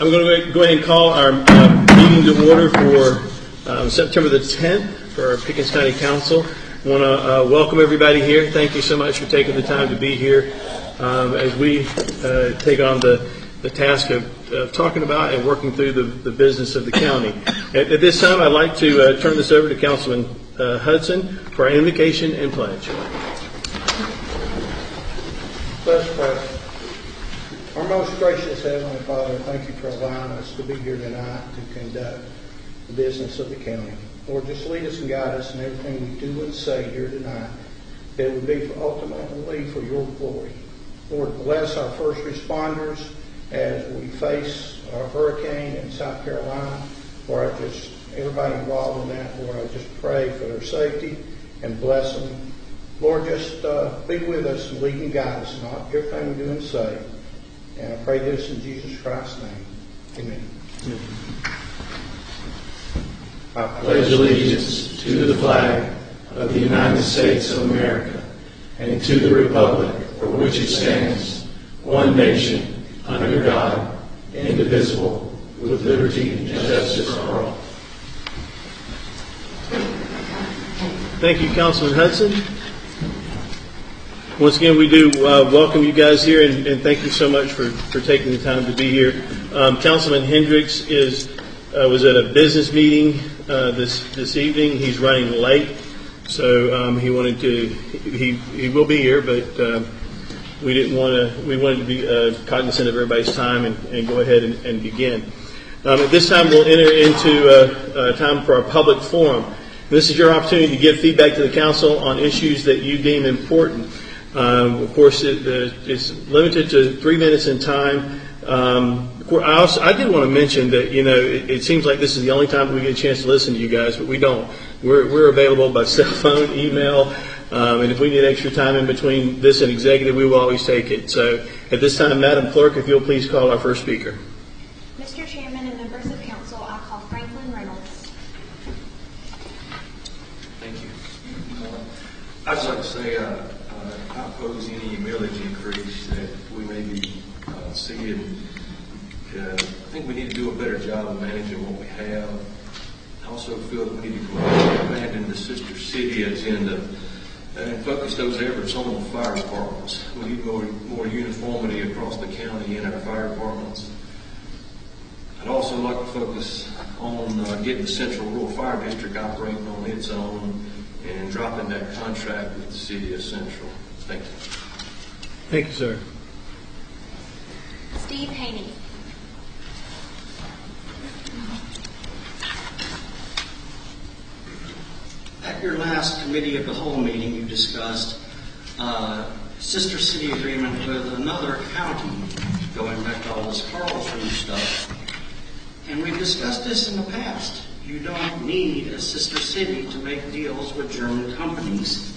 I'm going to go ahead and call our meeting to order for September the 10th for our Pickens County Council. I want to welcome everybody here. Thank you so much for taking the time to be here as we take on the task of talking about and working through the business of the county. At this time, I'd like to turn this over to Councilman Hudson for our invocation and pledge. Let's pray. Our most gracious Heavenly Father, thank you for allowing us to be here tonight to conduct the business of the county. Lord, just lead us and guide us in everything we do and say here tonight, that it would be ultimately for your glory. Lord, bless our first responders as we face our hurricane in South Carolina. Lord, everybody involved in that, Lord, I just pray for their safety and bless them. Lord, just be with us and lead and guide us in everything we do and say. And I pray this in Jesus Christ's name. Amen. I pledge allegiance to the flag of the United States of America and to the republic for which it stands, one nation, under God, indivisible, with liberty and justice for all. Thank you, Councilman Hudson. Once again, we do welcome you guys here, and thank you so much for taking the time to be here. Councilman Hendricks was at a business meeting this evening. He's running late, so he wanted to. He will be here, but we wanted to be cognizant of everybody's time and go ahead and begin. At this time, we'll enter into time for our public forum. This is your opportunity to give feedback to the council on issues that you deem important. Of course, it's limited to 3 minutes in time. I did want to mention that, it seems like this is the only time we get a chance to listen to you guys, but we don't. We're available by cell phone, email, and if we need extra time in between this and executive, we will always take it. So at this time, Madam Clerk, if you'll please call our first speaker. Mr. Chairman and members of council, I call Franklin Reynolds. Thank you. I'd just like to say I oppose any millage increase that we may be seeing. I think we need to do a better job of managing what we have. I also feel that we need to abandon the sister city agenda and focus those efforts on the fire departments. We need more uniformity across the county in our fire departments. I'd also like to focus on getting the Central Rural Fire District operating on its own and dropping that contract with the city of Central. Thank you. Thank you, sir. Steve Haney. At your last committee of the whole meeting, you discussed sister city agreement with another county, going back to all this Carlsbad stuff. And we've discussed this in the past. You don't need a sister city to make deals with German companies.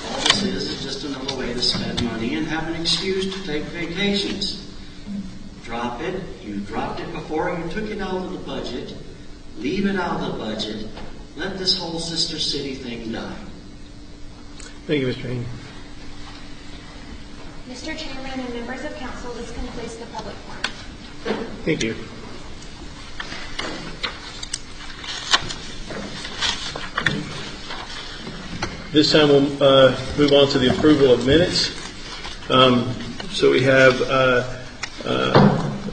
All this is just another way to spend money and have an excuse to take vacations. Drop it. You dropped it before. You took it out of the budget. Leave it out of the budget. Let this whole sister city thing die. Thank you, Mr. Haney. Mr. Chairman and members of council, this concludes the public forum. Thank you. This time we'll move on to the approval of minutes. So we have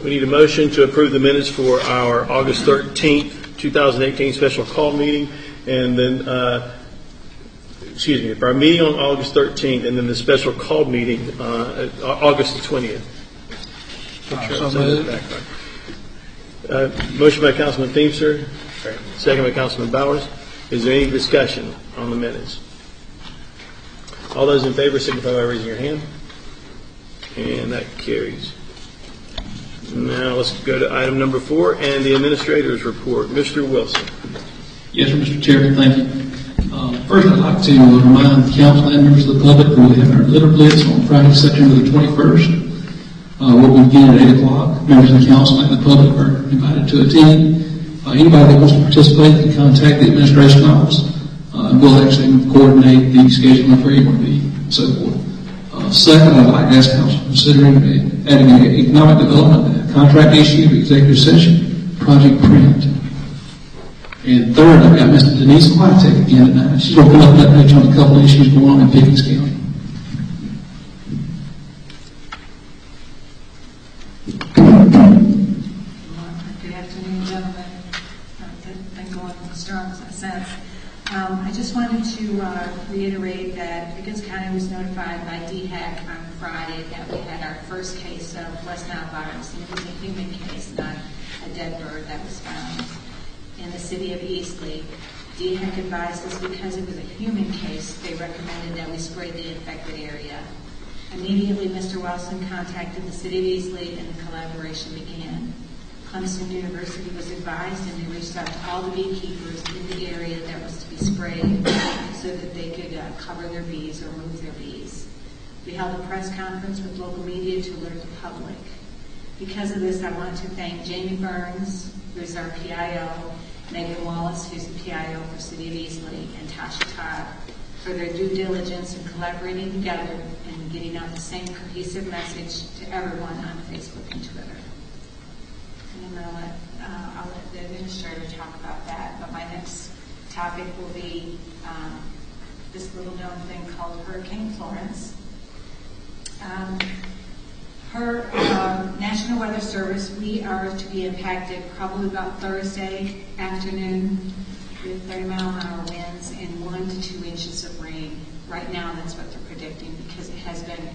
we need a motion to approve the minutes for our August 13th, 2018 special call meeting, and then for our meeting on August 13th, and then the special call meeting August 20th. Motion by Councilman Thiemster, second by Councilman Bowers. Is there any discussion on the minutes? All those in favor signify by raising your hand. And that carries. Now let's go to item number 4 and the administrator's report. Mr. Wilson. Yes, Mr. Chairman, thank you. First, I'd like to remind the council and members of the public that we have our litter blitz on Friday, September the 21st. We'll begin at 8 o'clock. Members of the council and the public are invited to attend. Anybody that wants to participate can contact the administration office. We'll actually coordinate the scheduling of where you want to be and so forth. Second, I'd like to ask council considering adding an economic development contract issue, executive session, project print. And third, I've got Ms. Denise Whitek again tonight. She's going to come up and update you on a couple of issues going on in Pickens County. Good afternoon, gentlemen. Been going strong since. I just wanted to reiterate that Pickens County was notified by DHEC on Friday that we had our first case of West Nile virus, and it was a human case, not a dead bird that was found in the city of Eastleigh. DHEC advised us because it was a human case, they recommended that we spray the infected area. Immediately, Mr. Wilson contacted the city of Eastleigh and the collaboration began. Clemson University was advised and they reached out to all the beekeepers in the area that was to be sprayed so that they could cover their bees or move their bees. We held a press conference with local media to alert the public. Because of this, I want to thank Jamie Burns, who is our PIO, Megan Wallace, who's the PIO for City of Eastleigh, and Tasha Todd for their due diligence in collaborating together and getting out the same cohesive message to everyone on Facebook and Twitter. And then I'll let the administrator talk about that. But my next topic will be this little known thing called Hurricane Florence. National Weather Service, we are to be impacted probably about Thursday afternoon with 30-mile-an-hour winds and 1 to 2 inches of rain. Right now, that's what they're predicting because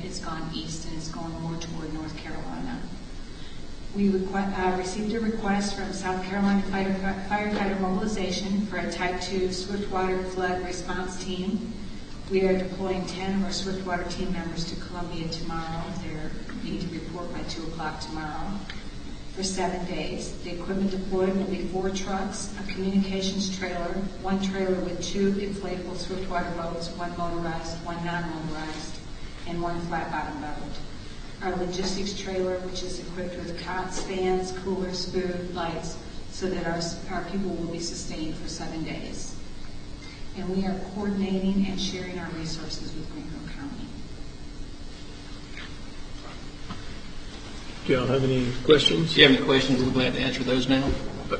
it's gone east and it's going more toward North Carolina. We received a request from South Carolina Firefighter Mobilization for a Type 2 Swiftwater Flood Response Team. We are deploying 10 of our Swiftwater team members to Columbia tomorrow. They need to report by 2 o'clock tomorrow for 7 days. The equipment deployed will be 4 trucks, a communications trailer, 1 trailer with 2 inflatable Swiftwater boats, 1 motorized, 1 non-motorized, and 1 flat-bottom boat. Our logistics trailer, which is equipped with cots, fans, coolers, food, lights, so that our people will be sustained for 7 days. And we are coordinating and sharing our resources with Greenville County. Do y'all have any questions? If you have any questions, we're glad to answer those now.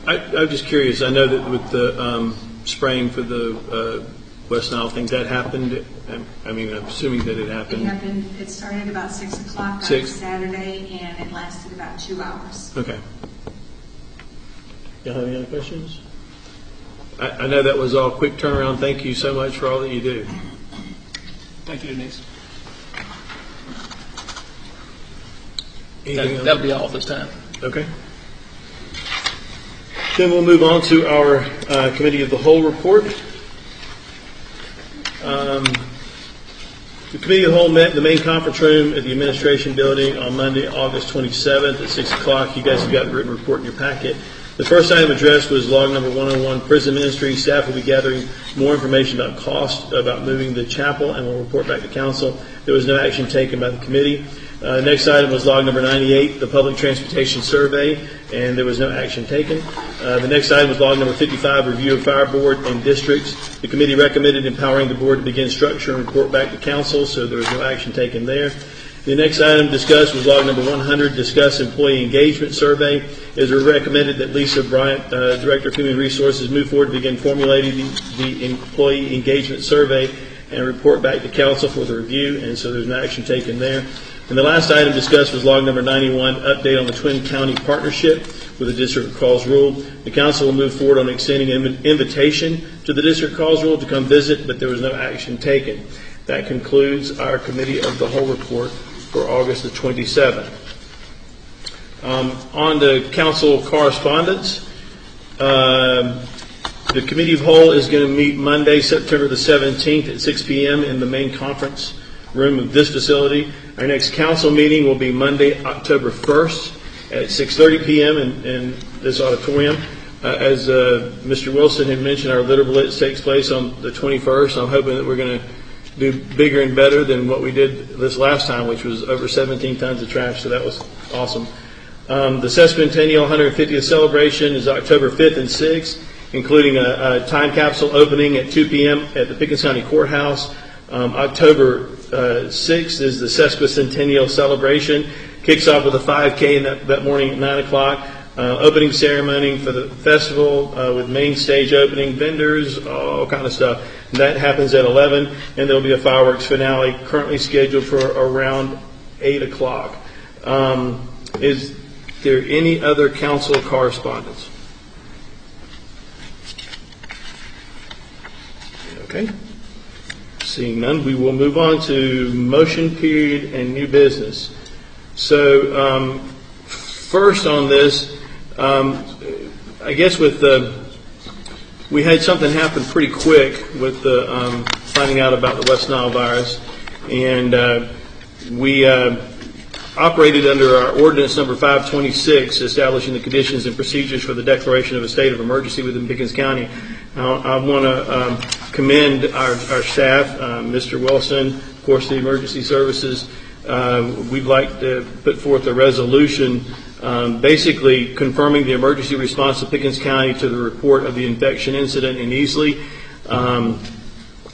I'm just curious. I know that with the spraying for the West Nile thing, that happened. I mean, I'm assuming that it happened. It started about 6 o'clock on 6? Saturday, and it lasted about 2 hours. Okay. Y'all have any other questions? I know that was all quick turnaround. Thank you so much for all that you do. Thank you, Denise. Anything else? That'll be all at this time. Okay. Then we'll move on to our Committee of the Whole report. The Committee of the Whole met in the main conference room at the Administration Building on Monday, August 27th at 6 o'clock. You guys have got the written report in your packet. The first item addressed was log number 101, Prison Ministry. Staff will be gathering more information about cost, about moving the chapel, and will report back to Council. There was no action taken by the committee. Next item was log number 98, the Public Transportation Survey, and there was no action taken. The next item was log number 55, review of Fire Board and districts. The committee recommended empowering the board to begin structure and report back to Council, so there was no action taken there. The next item discussed was log number 100, discuss employee engagement survey. It was recommended that Lisa Bryant, Director of Human Resources, move forward to begin formulating the employee engagement survey and report back to Council for the review, and so there's no action taken there. And the last item discussed was log number 91, update on the Twin County Partnership with the District Calls Rule. The Council will move forward on extending an invitation to the District Calls Rule to come visit, but there was no action taken. That concludes our Committee of the Whole report for August the 27th. On to Council correspondence. The Committee of Whole is going to meet Monday, September the 17th at 6 p.m. in the main conference room of this facility. Our next council meeting will be Monday, October 1st at 6:30 p.m. in this auditorium. As Mr. Wilson had mentioned, our litter blitz takes place on the 21st. I'm hoping that we're going to do bigger and better than what we did this last time, which was over 17 tons of trash, so that was awesome. The Sesquicentennial 150th celebration is October 5th and 6th, including a time capsule opening at 2 p.m. at the Pickens County Courthouse. October 6th is the Sesquicentennial celebration. Kicks off with a 5K that morning at 9 o'clock. Opening ceremony for the festival with main stage opening, vendors, all kind of stuff. And that happens at 11, and there'll be a fireworks finale currently scheduled for around 8 o'clock. Is there any other council correspondence? Okay. Seeing none, we will move on to motion period and new business. So first on this, I guess we had something happen pretty quick with the finding out about the West Nile virus, and we operated under our ordinance number 526, establishing the conditions and procedures for the declaration of a state of emergency within Pickens County. I want to commend our staff, Mr. Wilson, of course, the emergency services. We'd like to put forth a resolution basically confirming the emergency response of Pickens County to the report of the infection incident in Easley.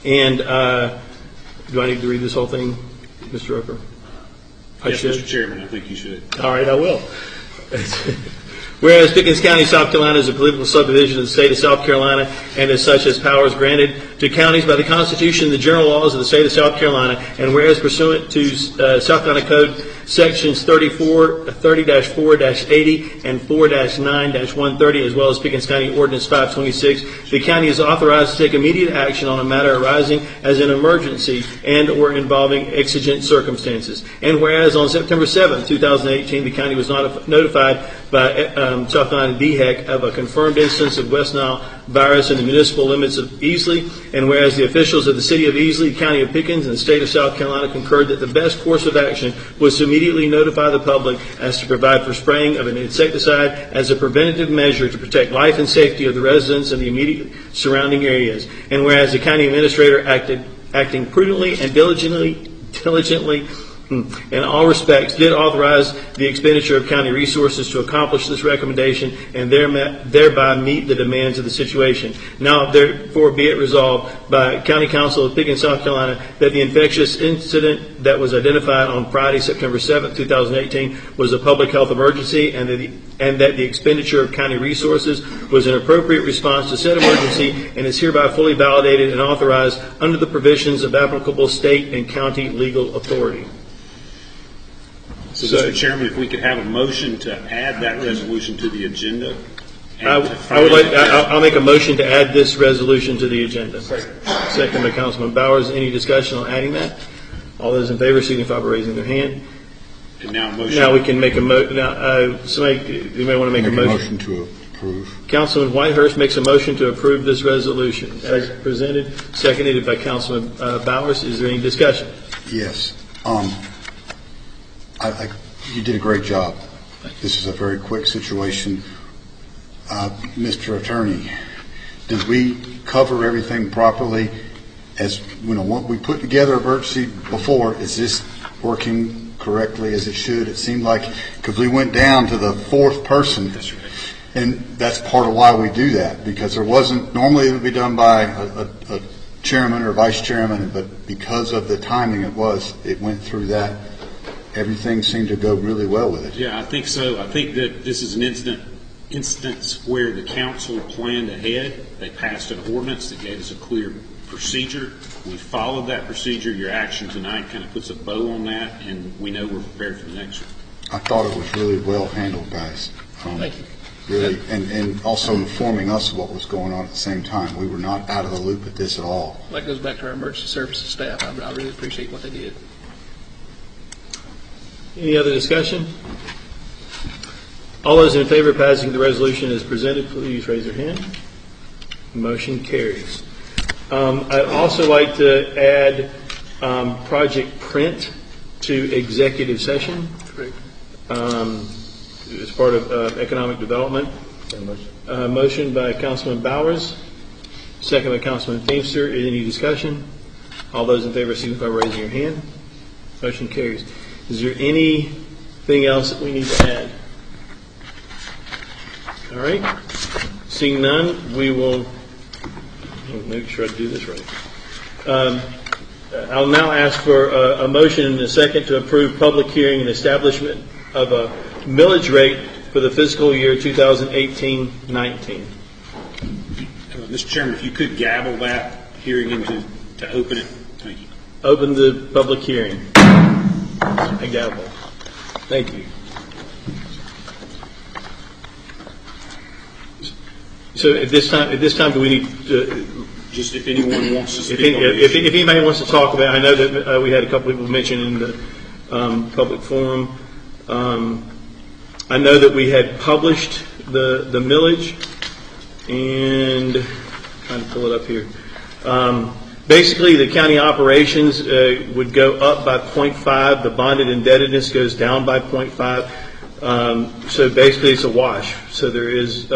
And do I need to read this whole thing, Mr. Roper? Yes, Mr. Chairman, I think you should. All right, I will. Whereas Pickens County, South Carolina is a political subdivision of the state of South Carolina, and as such has powers granted to counties by the Constitution and the general laws of the state of South Carolina, and whereas pursuant to South Carolina Code Sections 30-4-80 and 4-9-130, as well as Pickens County Ordinance 526, the county is authorized to take immediate action on a matter arising as an emergency and or involving exigent circumstances. And whereas on September 7, 2018, the county was notified by South Carolina DHEC of a confirmed instance of West Nile virus in the municipal limits of Easley, and whereas the officials of the city of Easley, county of Pickens, and the state of South Carolina concurred that the best course of action was to immediately notify the public as to provide for spraying of an insecticide as a preventative measure to protect life and safety of the residents in the immediate surrounding areas. And whereas the county administrator acting prudently and diligently in all respects, did authorize the expenditure of county resources to accomplish this recommendation and thereby meet the demands of the situation. Now, therefore, be it resolved by County Council of Pickens, South Carolina, that the infectious incident that was identified on Friday, September 7, 2018, was a public health emergency, and that the expenditure of county resources was an appropriate response to said emergency, and is hereby fully validated and authorized under the provisions of applicable state and county legal authority. So, Mr. Chairman, if we could have a motion to add that resolution to the agenda. I'll make a motion to add this resolution to the agenda. Second by Councilman Bowers. Any discussion on adding that? All those in favor signify by raising their hand. And now we can make a motion. You may want to make a motion to approve. Councilman Whitehurst makes a motion to approve this resolution as presented, seconded by Councilman Bowers. Is there any discussion? Yes. You did a great job. This is a very quick situation. Mr. Attorney, did we cover everything properly? As what we put together emergency before, is this working correctly as it should? It seemed like, because we went down to the fourth person, and that's part of why we do that, because there wasn't, normally it would be done by a chairman or vice chairman, but because of the timing it went through that. Everything seemed to go really well with it. Yeah, I think so. I think that this is an instance where the council planned ahead. They passed an ordinance that gave us a clear procedure. We followed that procedure. Your action tonight kind of puts a bow on that, and we know we're prepared for the next one. I thought it was really well handled, guys. Thank you. Really, and also informing us of what was going on at the same time. We were not out of the loop at this at all. That goes back to our emergency services staff. I really appreciate what they did. Any other discussion? All those in favor of passing the resolution as presented, please raise your hand. Motion carries. I'd also like to add Project Print to executive session as part of economic development. Motion by Councilman Bowers, second by Councilman Feimster. Any discussion? All those in favor signify by raising your hand. Motion carries. Is there anything else that we need to add? All right. Seeing none, we will make sure I do this right. I'll now ask for a motion and a second to approve public hearing and establishment of a millage rate for the fiscal year 2018-19. Mr. Chairman, if you could gavel that hearing into to open it. Thank you. Open the public hearing. A gavel. Thank you. So at this time, do we need to? Just if anyone wants to speak if anybody wants to talk about it, I know that we had a couple people mention in the public forum. I know that we had published the millage, and I'm trying to pull it up here. Basically, the county operations would go up by 0.5. The bonded indebtedness goes down by 0.5. So basically, it's a wash. So there is,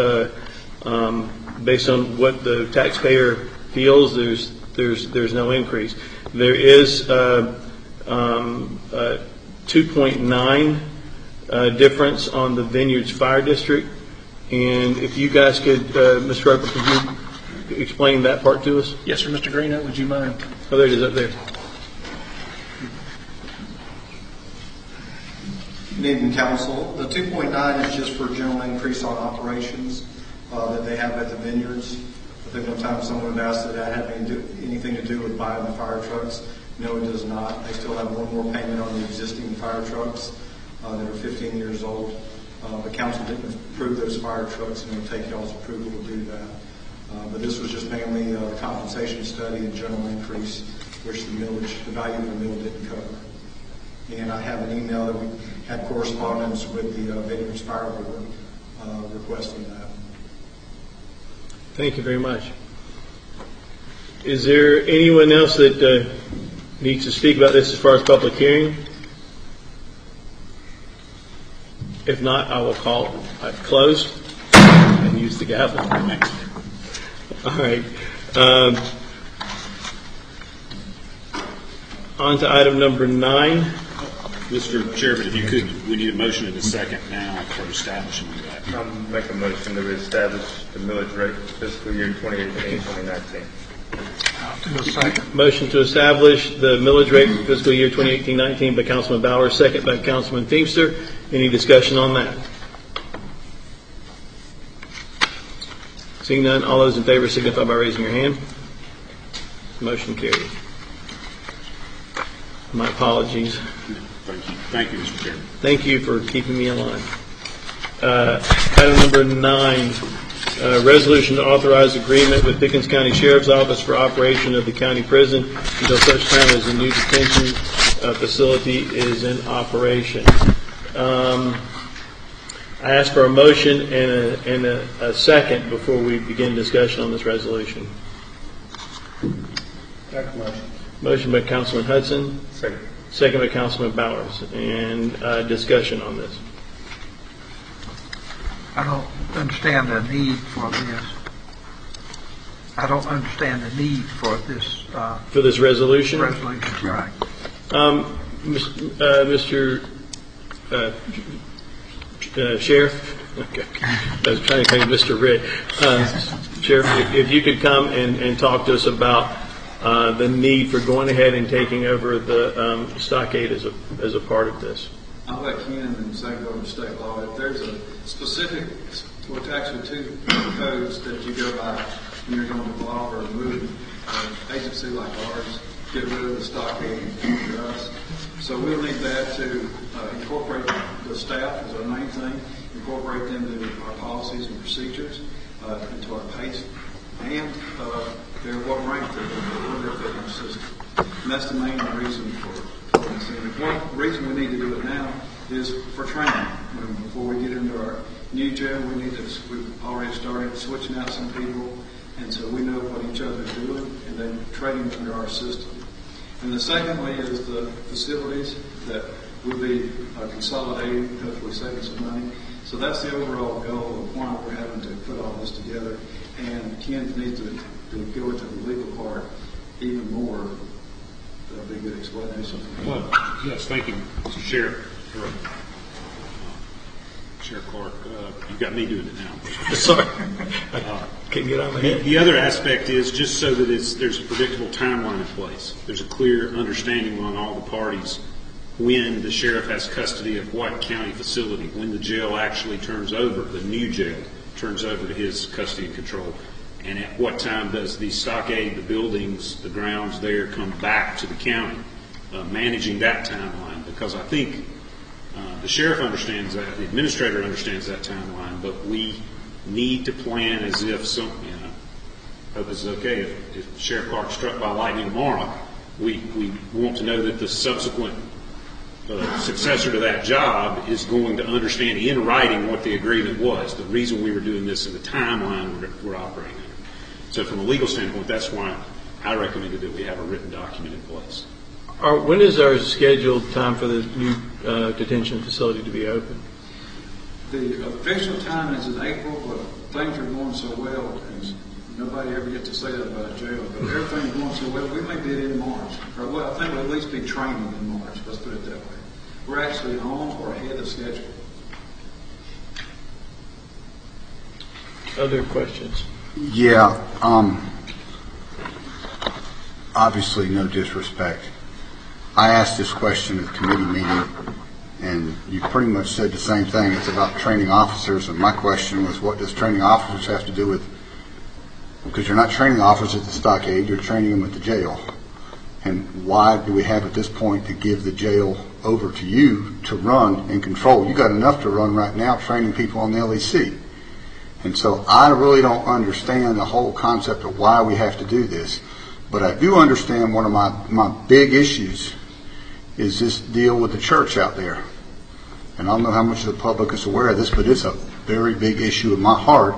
based on what the taxpayer feels, there's no increase. There is 2.9 difference on the Vineyards Fire District, and if you guys could, Mr. Roper, could you explain that part to us? Yes, sir. Mr. Greeno, would you mind? Oh, there it is up there. Good evening, Council. The 2.9 is just for general increase on operations that they have at the vineyards. I think one time someone had asked that that had anything to do with buying the fire trucks. No, it does not. They still have one more payment on the existing fire trucks that are 15 years old. The council didn't approve those fire trucks, and it would take y'all's approval to do that. But this was just mainly the compensation study and general increase, which the value of the mill didn't cover. And I have an email that we had correspondence with the Vineyards Fire Board requesting that. Thank you very much. Is there anyone else that needs to speak about this as far as public hearing? If not, I will call it closed and use the gavel. All right. On to item number 9. Mr. Chairman, if you could, we need a motion in a second now for establishing that. I'll make a motion to establish the millage rate for fiscal year 2018-2019. Motion to establish the millage rate for fiscal year 2018-19 by Councilman Bauer, second by Councilman Feimster. Any discussion on that? Seeing none, all those in favor signify by raising your hand. Motion carried. My apologies. Thank you. Thank you, Mr. Chairman. Thank you for keeping me in line. Item number 9, resolution to authorize agreement with Pickens County Sheriff's Office for operation of the county prison until such time as the new detention facility is in operation. I ask for a motion and a second before we begin discussion on this resolution. Motion by Councilman Hudson. Second. Second by Councilman Bowers. And discussion on this. I don't understand the need for this. I don't understand the need for this. For this resolution? Resolution, right. Mr. Sheriff? Okay. I was trying to call you Mr. Rick. Sheriff, if you could come and talk to us about the need for going ahead and taking over the stockade as a part of this. I'll let Ken and say go over state law. If there's a specific, well, it's actually 2 codes that you go by when you're going to block or remove an agency like ours, get rid of the stockade for us. So we'll need that to incorporate the staff as our main thing, incorporate them into our policies and procedures, into our pace, and what rank they're in our system. And that's the main reason for this. And one reason we need to do it now is for training. Before we get into our new jail, we've already started switching out some people, and so we know what each other's doing, and then training under our system. And the second way is the facilities that we'll be consolidating, hopefully saving some money. So that's the overall goal of why we're having to put all this together. And Ken needs to go into the legal part even more. That'll be a good explanation. Well, yes, thank you, Mr. Sheriff. Sheriff Clark, you got me doing it now. Sorry. Can't get on my head. The other aspect is just so that there's a predictable timeline in place. There's a clear understanding among all the parties when the sheriff has custody of what county facility, when the jail actually turns over, the new jail turns over to his custody and control, and at what time does the stockade, the buildings, the grounds there come back to the county, managing that timeline, because I think the sheriff understands that, the administrator understands that timeline, but we need to plan as if hope this is okay, if Sheriff Clark struck by lightning tomorrow, we want to know that the subsequent successor to that job is going to understand in writing what the agreement was, the reason we were doing this, and the timeline we're operating under. So from a legal standpoint, that's why I recommended that we have a written document in place. When is our scheduled time for the new detention facility to be open? The official time is in April, but things are going so well, and nobody ever gets to say that about a jail, but everything's going so well, we may be in March. Or, well, I think we'll at least be training in March, let's put it that way. We're actually on or ahead of schedule. Other questions? Yeah, obviously no disrespect. I asked this question at the committee meeting, and you pretty much said the same thing. It's about training officers, and my question was, what does training officers have to do with, because you're not training officers at the stockade, you're training them at the jail. And why do we have at this point to give the jail over to you to run and control? You got enough to run right now training people on the LEC. And so I really don't understand the whole concept of why we have to do this. But I do understand one of my big issues is this deal with the church out there. And I don't know how much of the public is aware of this, but it's a very big issue in my heart.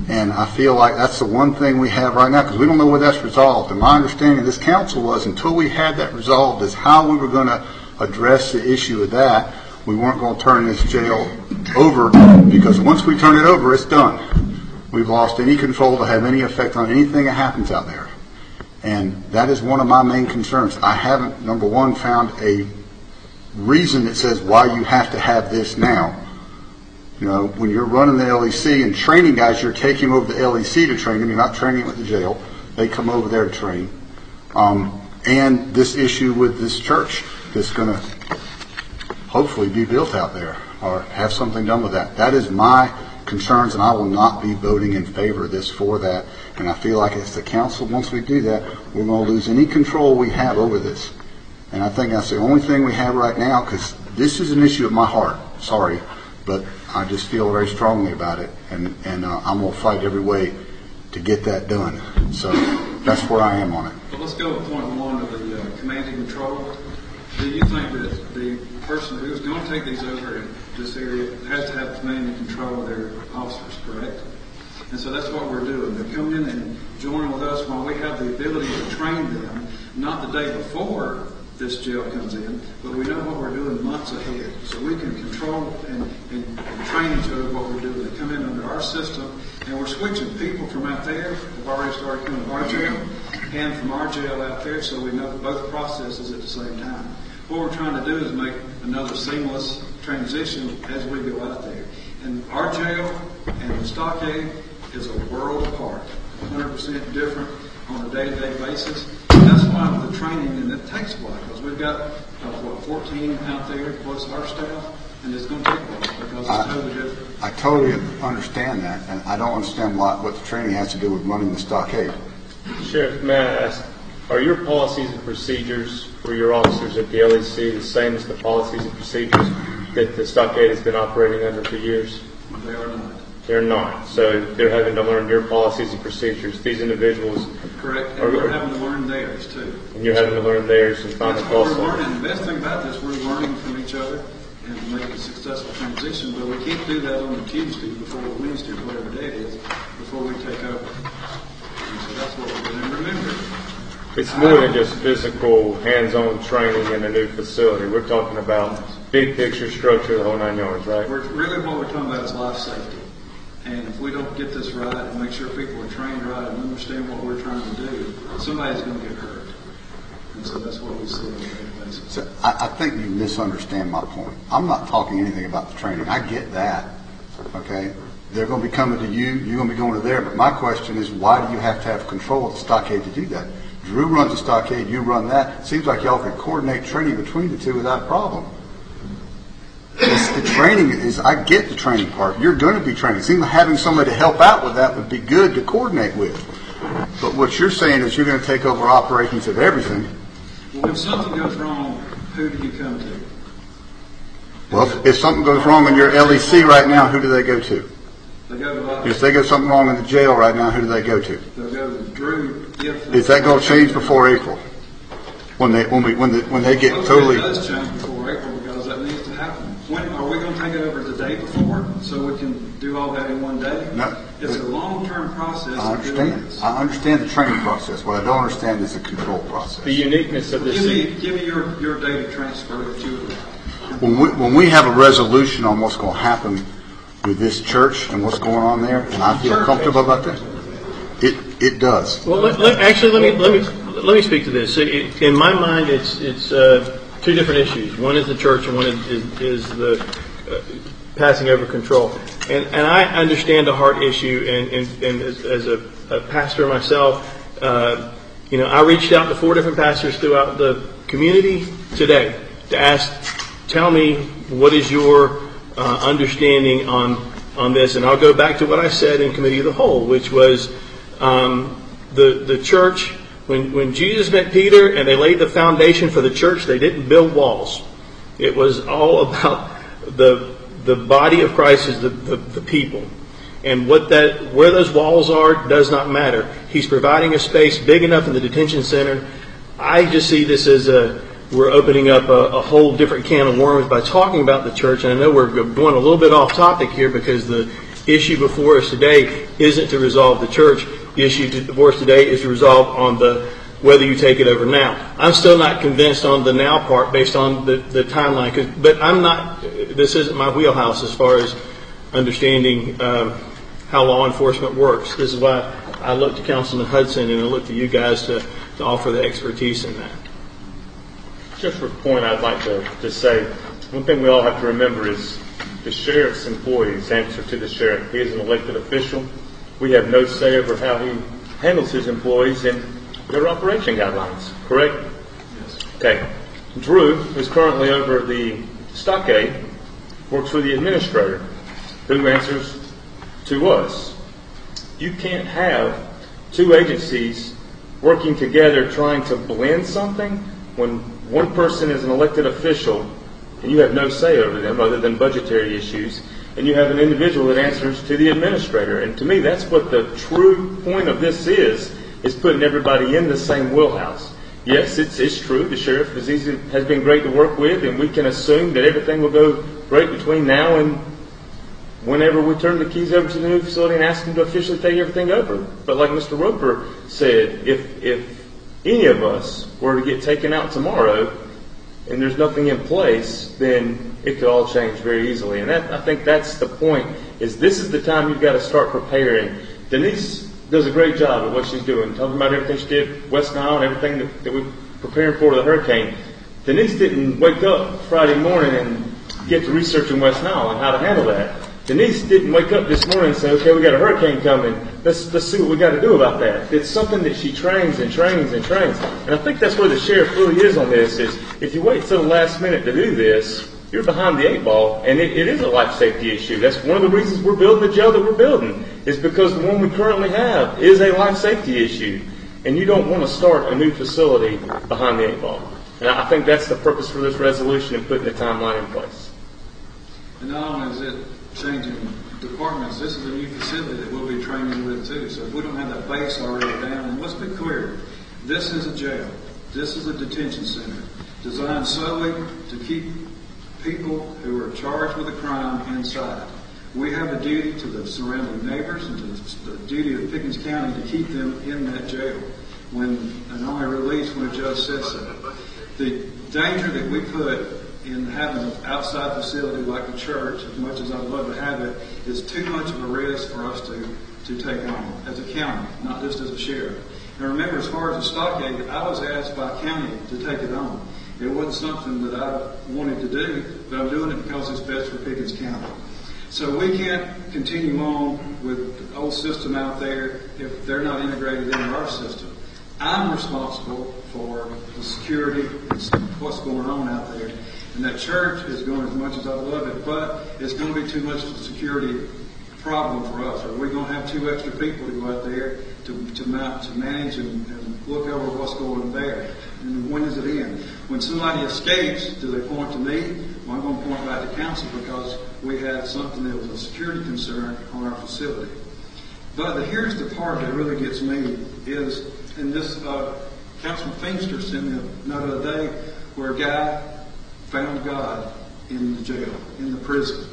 And I feel like that's the one thing we have right now, because we don't know where that's resolved. And my understanding of this council was, until we had that resolved, is how we were going to address the issue of that. We weren't going to turn this jail over, because once we turn it over, it's done. We've lost any control to have any effect on anything that happens out there. And that is one of my main concerns. I haven't, number one, found a reason that says why you have to have this now. You know, when you're running the LEC and training guys, you're taking over the LEC to train them. You're not training them at the jail. They come over there to train. And this issue with this church that's going to hopefully be built out there or have something done with that. That is my concerns, and I will not be voting in favor of this for that. And I feel like as the council, once we do that, we're going to lose any control we have over this. And I think that's the only thing we have right now, because this is an issue of my heart. Sorry, but I just feel very strongly about it, and I'm going to fight every way to get that done. So that's where I am on it. Well, let's go to point one of the command and control. Do you think that the person who's going to take these over in this area has to have command and control of their officers, correct? And so that's what we're doing. They're coming in and joining with us while we have the ability to train them, not the day before this jail comes in, but we know what we're doing months ahead. So we can control and train each other what we're doing. They come in under our system, and we're switching people from out there who've already started coming to our jail, and from our jail out there, so we know both processes at the same time. What we're trying to do is make another seamless transition as we go out there. And our jail and the stockade is a world apart, 100% different on a day-to-day basis. And that's why the training, and it takes a while, because we've got, 14 out there plus our staff, and it's going to take a while because it's totally different. I totally understand that, and I don't understand what the training has to do with running the stockade. Sheriff, may I ask, are your policies and procedures for your officers at the LEC the same as the policies and procedures that the stockade has been operating under for years? They are not. They're not. So they're having to learn your policies and procedures. These individuals... Correct. And we're having to learn theirs, too. And you're having to learn theirs and find the cost. We're learning. The best thing about this, we're learning from each other and make a successful transition, but we can't do that on a Tuesday before the Wednesday, whatever day it is, before we take over. And so that's what we're doing. And remember, it's more than just physical, hands-on training in a new facility. We're talking about big picture structure, the whole 9 yards, right? Really what we're talking about is life safety. And if we don't get this right and make sure people are trained right and understand what we're trying to do, somebody's going to get hurt. And so that's what we see on a daily basis. So I think you misunderstand my point. I'm not talking anything about the training. I get that, okay? They're going to be coming to you, you're going to be going to there. But my question is, why do you have to have control of the stockade to do that? Drew runs the stockade, you run that. Seems like y'all could coordinate training between the two without problem. The training is, I get the training part. You're going to be training. It seems like having somebody to help out with that would be good to coordinate with. But what you're saying is you're going to take over operations of everything. Well, if something goes wrong, who do you come to? Well, if something goes wrong in your LEC right now, who do they go to? They go to us. If they get something wrong in the jail right now, who do they go to? They'll go to Drew. Is that going to change before April? When they get totally. It does change before April because that needs to happen. When are we going to take it over the day before so we can do all that in one day? No, it's a long-term process. I understand. I understand the training process. What I don't understand is the control process. The uniqueness of this. Give me your data transfer that you would like. When we have a resolution on what's going to happen with this church and what's going on there, and I feel comfortable about that, it does. Well, let me speak to this. In my mind, it's two different issues. One is the church, and one is the passing over control. And I understand the heart issue. And as a pastor myself, I reached out to 4 different pastors throughout the community today to ask, tell me what is your understanding on this. And I'll go back to what I said in Committee of the Whole, which was the church. When Jesus met Peter and they laid the foundation for the church, they didn't build walls. It was all about the body of Christ is the people. And where those walls are does not matter. He's providing a space big enough in the detention center. I just see this as we're opening up a whole different can of worms by talking about the church. And I know we're going a little bit off topic here because the issue before us today isn't to resolve the church. The issue before us today is to resolve on whether you take it over now. I'm still not convinced on the now part based on the timeline. But I'm not. This isn't my wheelhouse as far as understanding how law enforcement works. This is why I look to Councilman Hudson and I look to you guys to offer the expertise in that. Just for a point, I'd like to say, one thing we all have to remember is the sheriff's employees answer to the sheriff. He is an elected official. We have no say over how he handles his employees and their operation guidelines, correct? Yes. Okay. Drew, who's currently over the stockade, works for the administrator, who answers to us. You can't have 2 agencies working together trying to blend something when one person is an elected official and you have no say over them other than budgetary issues, and you have an individual that answers to the administrator. And to me, that's what the true point of this is putting everybody in the same wheelhouse. Yes, it's true. The sheriff has been great to work with, and we can assume that everything will go great between now and whenever we turn the keys over to the new facility and ask them to officially take everything over. But like Mr. Roper said, if any of us were to get taken out tomorrow and there's nothing in place, then it could all change very easily. And I think that's the point, is this is the time you've got to start preparing. Denise does a great job at what she's doing, talking about everything she did, West Nile and everything that we're preparing for the hurricane. Denise didn't wake up Friday morning and get to researching West Nile and how to handle that. Denise didn't wake up this morning and say, okay, we got a hurricane coming. Let's see what we got to do about that. It's something that she trains and trains and trains. And I think that's where the sheriff really is on this, is if you wait till the last minute to do this, you're behind the 8 ball, and it is a life safety issue. That's one of the reasons we're building the jail that we're building, is because the one we currently have is a life safety issue. And you don't want to start a new facility behind the 8 ball. And I think that's the purpose for this resolution and putting the timeline in place. And not only is it changing departments, this is a new facility that we'll be training with too. So if we don't have that base already down, and let's be clear, this is a jail. This is a detention center designed solely to keep people who are charged with a crime inside. We have a duty to the surrounding neighbors and to the duty of Pickens County to keep them in that jail and only release when a judge says so. The danger that we put in having an outside facility like a church, as much as I'd love to have it, is too much of a risk for us to take on as a county, not just as a sheriff. And remember, as far as the stockade, I was asked by county to take it on. It wasn't something that I wanted to do, but I'm doing it because it's best for Pickens County. So we can't continue on with the old system out there if they're not integrated into our system. I'm responsible for the security and what's going on out there. And that church is going, as much as I love it, but it's going to be too much of a security problem for us. Are we going to have 2 extra people to go out there to manage and look over what's going on there? And when does it end? When somebody escapes, do they point to me? Well, I'm going to point back to council because we had something that was a security concern on our facility. But here's the part that really gets me is, in this, Councilman Feimster sent me a note the other day where a guy found God in the jail, in the prison.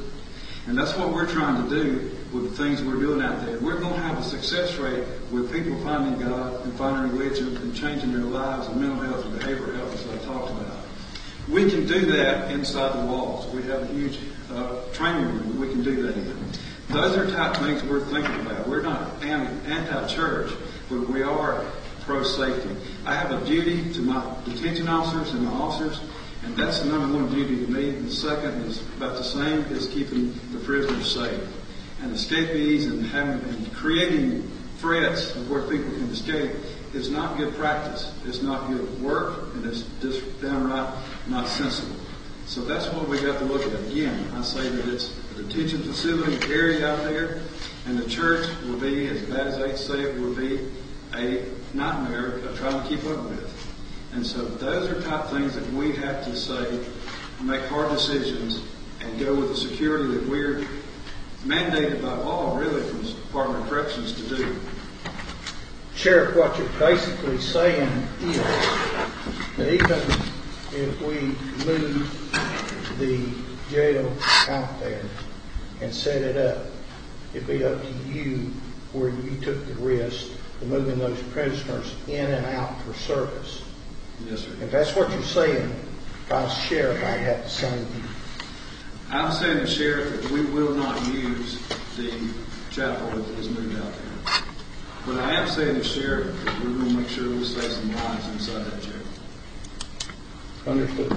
And that's what we're trying to do with the things we're doing out there. We're going to have a success rate with people finding God and finding religion and changing their lives and mental health and behavioral health, as I talked about. We can do that inside the walls. We have a huge training room that we can do that in. Those are the type of things we're thinking about. We're not anti-church, but we are pro-safety. I have a duty to my detention officers and my officers, and that's the number one duty to me. And the second is about the same, is keeping the prisoners safe. And escapees and creating threats of where people can escape is not good practice. It's not good work, and it's just downright not sensible. So that's what we got to look at. Again, I say that it's a detention facility area out there, and the church will be, as bad as they say it will be, a nightmare of trying to keep up with. And so those are type things that we have to say, make hard decisions, and go with the security that we're mandated by law, really, from the Department of Corrections to do. Sheriff, what you're basically saying is that even if we move the jail out there and set it up, it'd be up to you where you took the risk of moving those prisoners in and out for service. Yes, sir. If that's what you're saying, if I was sheriff, I'd have the same view. I'm saying to Sheriff that we will not use the chapel that is moved out there. But I am saying to Sheriff that we're going to make sure we save some lives inside that jail. Understood.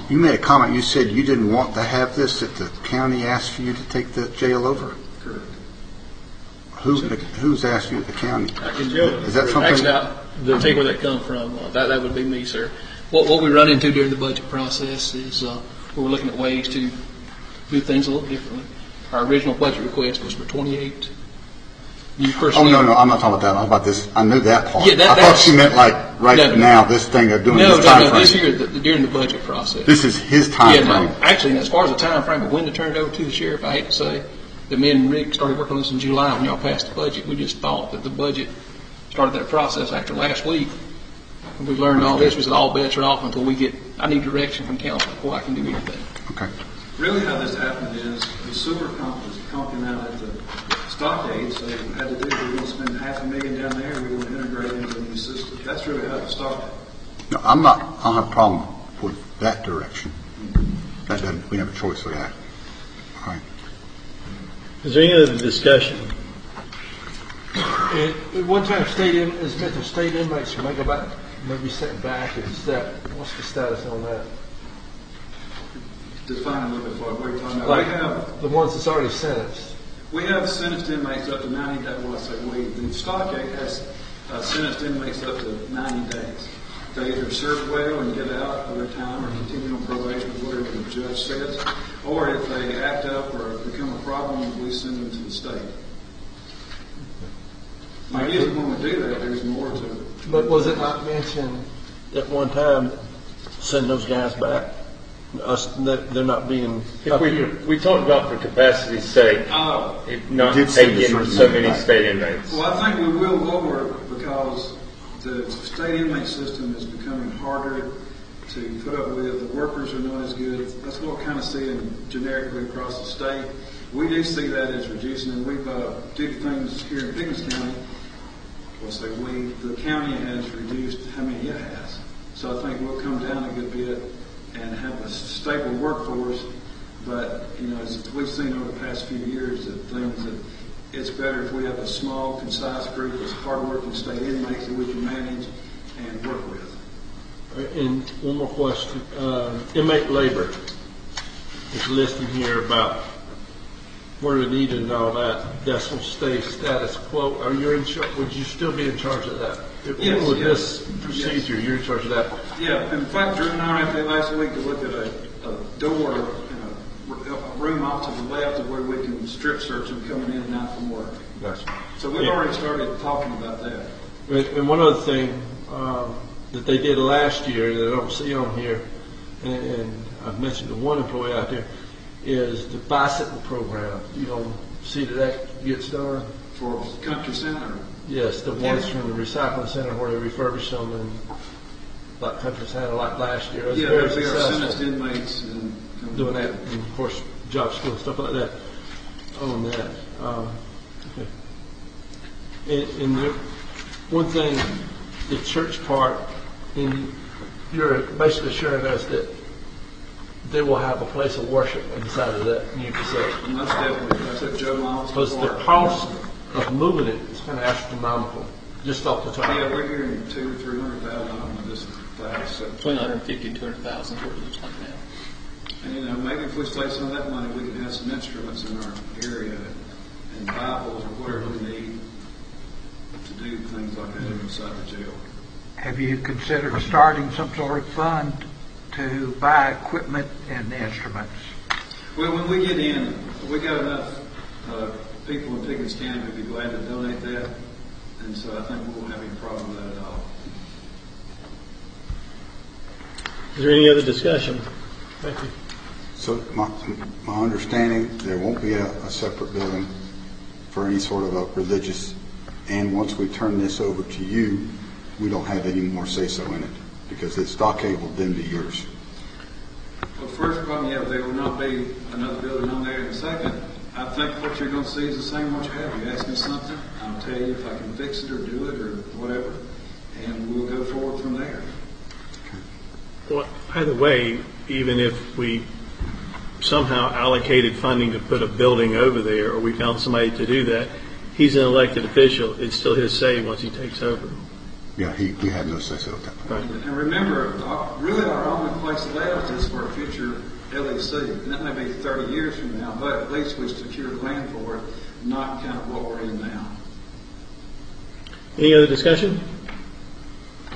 You made a comment. You said you didn't want to have this, that the county asked for you to take the jail over. Correct. Who's asked you at the county? Is that something? Actually, I'll tell you where that comes from. That would be me, sir. What we run into during the budget process is we're looking at ways to do things a little differently. Our original budget request was for 28 new personnel. Oh, no, I'm not talking about that. I'm about this. I knew that part. Yeah, I thought you meant like now, this thing they're doing this time frame. This year, during the budget process. This is his time frame. Actually, as far as the time frame of when to turn it over to the sheriff, I hate to say that me and Rick started working on this in July when y'all passed the budget. We just thought that the budget started that process after last week. When we learned all this, we said all bets are off until I need direction from council before I can do anything. Okay. Really how this happened is the sewer pump was pumping out at the stockade, so we had to do, we're going to spend $500,000 down there, we're going to integrate into the new system. That's really how it started. No, I don't have a problem with that direction. That doesn't, we have a choice for that. All right. Is there any other discussion? At one time, state inmates may go back, maybe sent back. What's the status on that? Define a little bit for what you're talking about. Like We have the ones that's already sentenced. We have sentenced inmates up to 90 days. Well, I say we. The stockade has sentenced inmates up to 90 days. They either serve well and get out of their time or continue on probation, whatever the judge says, or if they act up or become a problem, we send them to the state. Now, usually when we do that, there's more to it. But was it not mentioned at one time, send those guys back? They're not being. We talked about for capacity's sake, not taking so many state inmates. Well, I think we will lower it because the state inmate system is becoming harder to put up with. The workers are not as good. That's what we're kind of seeing generically across the state. We do see that as reducing, and we've did things here in Pickens County. The county has reduced how many it has. So I think we'll come down a good bit and have a stable workforce. But, as we've seen over the past few years, that it's better if we have a small, concise group of hard-working state inmates that we can manage and work with. And one more question. Inmate labor is listed here about where we needed and all that, that's going to stay status quo. Are you in charge? Would you still be in charge of that? Yes, With yes. this procedure, you're in charge of that. Yeah, in fact, Drew and I were out there last week to look at a door in a room off to the left of where we can strip search them coming in and out from work. Gotcha. So we've already started talking about that. And one other thing that they did last year that I don't see on here, and I've mentioned to one employee out there, is the bicycle program. You don't see that gets done? For Country Center? Yes, the ones from the recycling center where they refurbish them and like Country Center like last year. It was Yeah, very they are successful sentenced inmates and doing that, and of course, job school and stuff like that on that. Okay. And the one thing, the church part, and you're basically assuring us that they will have a place of worship inside of that new facility. Most definitely. That's what Joe Miles. Because the cost of moving it is kind of astronomical, just off the top. Yeah, we're hearing $200,000 to $300,000 on this class. So. Between 150 and 200,000 is what it looks like now. And maybe if we save some of that money, we can have some instruments in our area and Bibles or whatever we need to do things like that inside the jail. Have you considered starting some sort of fund to buy equipment and instruments? Well, when we get in, we got enough people in Pickens County who'd be glad to donate that, and so I think we won't have any problem with that at all. Is there any other discussion? Thank you. So my understanding, there won't be a separate building for any sort of a religious, and once we turn this over to you, we don't have any more say-so in it, because the stockade will then be yours. Well, first problem, yeah, there will not be another building on there. And second, I think what you're going to see is the same what you have. You ask me something, I'll tell you if I can fix it or do it or whatever, and we'll go forward from there. Well, either way, even if we somehow allocated funding to put a building over there, or we found somebody to do that, he's an elected official. It's still his say once he takes over. Yeah, we have no say-so at that point. Right. And remember, really our only place left is for a future LEC. And that may be 30 years from now, but at least we secured land for it, not kind of what we're in now. Any other discussion? All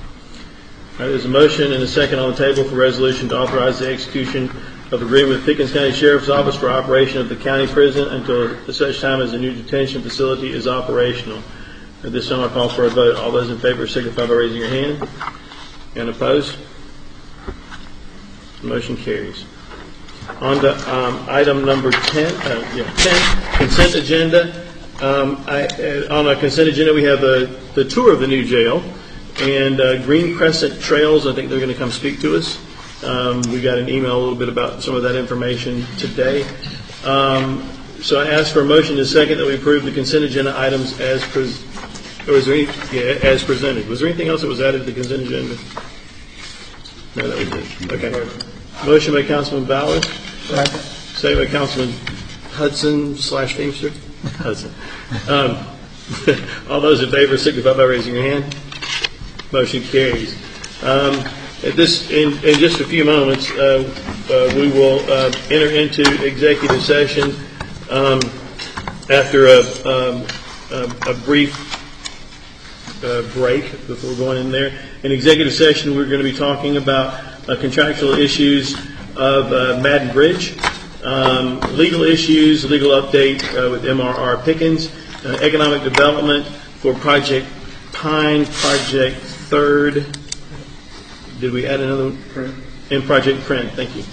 right, there's a motion and a second on the table for resolution to authorize the execution of agreement with Pickens County Sheriff's Office for operation of the county prison until such time as the new detention facility is operational. At this time, I call for a vote. All those in favor signify by raising your hand. And opposed? The motion carries. On to item number 10, 10, consent agenda. On our consent agenda, we have the tour of the new jail and Green Crescent Trails. I think they're going to come speak to us. We got an email a little bit about some of that information today. So I ask for a motion in a second that we approve the consent agenda items as presented. As presented. Was there anything else that was added to the consent agenda? No, that was it. Okay. Motion by Councilman Bowers. Second by Councilman Hudson / Teamster. Hudson. All those in favor signify by raising your hand. Motion carries. In just a few moments, we will enter into executive session after a brief break before going in there. In executive session, we're going to be talking about contractual issues of Madden Bridge, legal issues, legal update with MRR Pickens, economic development for Project Pine, Project Third. Did we add another one? In Project Print, thank you.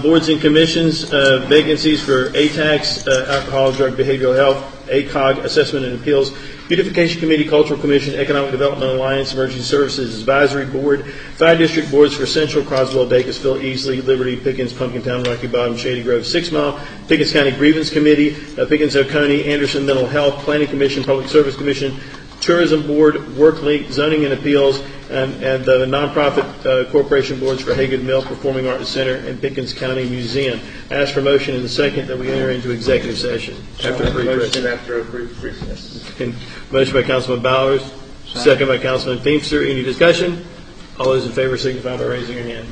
Boards and commissions, vacancies for ATAX, Alcohol, Drug, Behavioral Health, ACOG, Assessment and Appeals, Beautification Committee, Cultural Commission, Economic Development Alliance, Emergency Services Advisory Board, 5 district boards for Central, Croswell, Dacusville, Easley, Liberty, Pickens, Pumpkintown, Rocky Bottom, Shady Grove, 6 Mile, Pickens County Grievance Committee, Pickens, Oconee, Anderson Mental Health, Planning Commission, Public Service Commission, Tourism Board, WorkLink, Zoning and Appeals, and the nonprofit corporation boards for Hagen Mill, Performing Arts Center, and Pickens County Museum. I ask for a motion in the second that we enter into executive session. After a brief recess. Motion by Councilman Bowers, second by Councilman Teamster. Any discussion? All those in favor signify by raising your hand.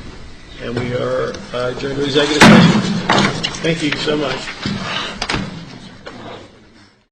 And we are adjourned to executive session. Thank you so much.